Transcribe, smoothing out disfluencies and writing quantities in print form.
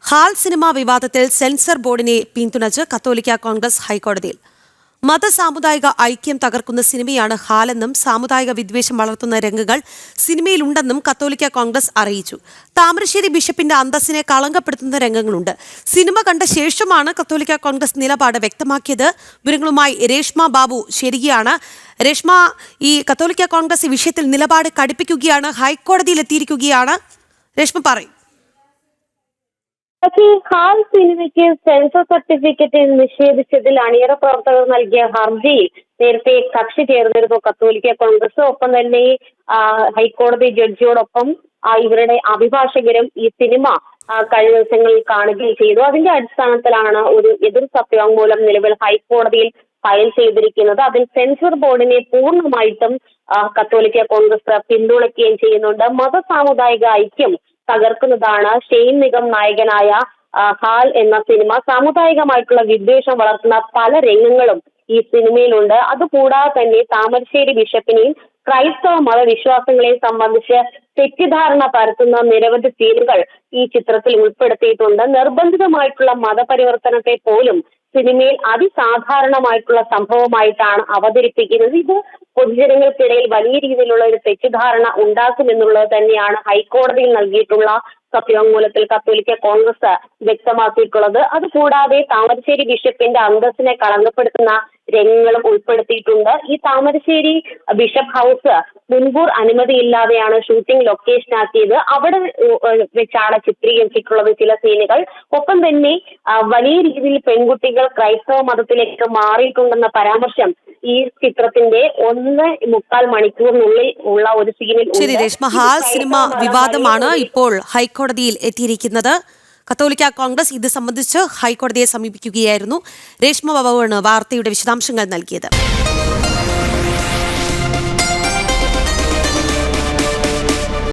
ഹാൽ cinema വിവാദത്തിൽ sensor ബോർഡിനെ പിന്തുണച്ച് കത്തോലിക്ക കോൺഗ്രസ് ഹൈക്കോടതിയിൽ. മതസാമുദായിക ഐക്യം തകർക്കുന്ന സിനിമയാണ് ഹാലെന്നും സാമുദായിക വിദ്വേഷം വളർത്തുന്ന രംഗങ്ങൾ സിനിമയിലുണ്ടെന്നും കത്തോലിക്ക കോൺഗ്രസ് അറിയിച്ചു. താമരശ്ശേരി ബിഷപ്പിന്റെ അന്തസ്സിനെ കളങ്കപ്പെടുത്തുന്ന രംഗങ്ങളുണ്ട്. സിനിമ കണ്ട ശേഷമാണ് കത്തോലിക്ക കോൺഗ്രസ് നിലപാട് വ്യക്തമാക്കിയത്. വിവരങ്ങളുമായി രേഷ്മ ബാബു ശരിയാണ്. രേഷ്മ, ഈ കത്തോലിക്ക കോൺഗ്രസ് ഈ വിഷയത്തിൽ നിലപാട് കടുപ്പിക്കുകയാണ്, ഹൈക്കോടതിയിൽ എത്തിയിരിക്കുകയാണ്. രേഷ്മ പറയും. ഹാൽ സിനിമയ്ക്ക് സെൻസർ സർട്ടിഫിക്കറ്റ് നിഷേധിച്ചതിൽ അണിയറ പ്രവർത്തകർ നൽകിയ ഹർജിയിൽ നേരത്തെ കക്ഷി ചേർന്നിരുന്നു കത്തോലിക്ക കോൺഗ്രസ്. ഒപ്പം തന്നെ ഹൈക്കോടതി ജഡ്ജിയോടൊപ്പം ഇവരുടെ അഭിഭാഷകരും ഈ സിനിമ കഴിഞ്ഞ ദിവസങ്ങളിൽ കാണുകയും ചെയ്തു. അതിന്റെ അടിസ്ഥാനത്തിലാണ് ഒരു എതിർ സത്യവാങ്മൂലം നിലവിൽ ഹൈക്കോടതിയിൽ ഫയൽ ചെയ്തിരിക്കുന്നത്. അതിൽ സെൻസർ ബോർഡിനെ പൂർണ്ണമായിട്ടും കത്തോലിക്ക കോൺഗ്രസ് പിന്തുണയ്ക്കുകയും ചെയ്യുന്നുണ്ട്. മതസാമുദായിക ഐക്യം തകർക്കുന്നതാണ് ഷെയ്ൻ നിഗം നായകനായ ഹാൽ എന്ന സിനിമ. സാമുദായികമായിട്ടുള്ള വിദ്വേഷം വളർത്തുന്ന പല രംഗങ്ങളും ഈ സിനിമയിലുണ്ട്. അതുകൂടാതെ തന്നെ താമരശ്ശേരി ബിഷപ്പിനെയും ക്രൈസ്തവ മതവിശ്വാസങ്ങളെയും സംബന്ധിച്ച് തെറ്റിദ്ധാരണ പരത്തുന്ന നിരവധി സീനുകൾ ഈ ചിത്രത്തിൽ ഉൾപ്പെടുത്തിയിട്ടുണ്ട്. നിർബന്ധിതമായിട്ടുള്ള മതപരിവർത്തനത്തെ പോലും സിനിമയിൽ അതിസാധാരണമായിട്ടുള്ള സംഭവമായിട്ടാണ് അവതരിപ്പിക്കുന്നത്. ഇത് പൊതുജനങ്ങൾക്കിടയിൽ വലിയ രീതിയിലുള്ള ഒരു തെറ്റിദ്ധാരണ ഉണ്ടാക്കുമെന്നുള്ളത് തന്നെയാണ് ഹൈക്കോടതിയിൽ നൽകിയിട്ടുള്ള സത്യവാങ്മൂലത്തിൽ കത്തോലിക്ക കോൺഗ്രസ് വ്യക്തമാക്കിയിട്ടുള്ളത്. അതുകൂടാതെ താമരശ്ശേരി ബിഷപ്പിന്റെ അന്തസ്സിനെ കളങ്കപ്പെടുത്തുന്ന രംഗങ്ങളും ഉൾപ്പെടുത്തിയിട്ടുണ്ട്. ഈ താമരശ്ശേരി ബിഷപ്പ് ഹൗസ് മുൻകൂർ അനുമതിയില്ലാതെയാണ് ഷൂട്ടിംഗ് ലൊക്കേഷൻ ആക്കിയത്. അവിടെ വെച്ചാണ് ചിത്രീകരിച്ചിട്ടുള്ളത് ചില സീനുകൾ. ഒപ്പം തന്നെ വലിയ രീതിയിൽ പെൺകുട്ടികൾ ക്രൈസ്തവ മതത്തിലേക്ക് മാറിയിട്ടുണ്ടെന്ന പരാമർശം ഈ ചിത്രത്തിന്റെ 1.25 മണിക്കൂറിനുള്ളിൽ ഉള്ള ഒരു സീനിൽ. ശരി രേഷ്മ, ഹാൽ സിനിമ വിവാദമാണ് ഇപ്പോൾ ഹൈക്കോടതിയിൽ എത്തിയിരിക്കുന്നത്. കത്തോലിക്ക കോൺഗ്രസ് ഇത് സംബന്ധിച്ച് ഹൈക്കോടതിയെ സമീപിക്കുകയായിരുന്നു. രേഷ്മ ബാബുവാണ് വാർത്തയുടെ വിശദാംശങ്ങൾ നൽകിയത്.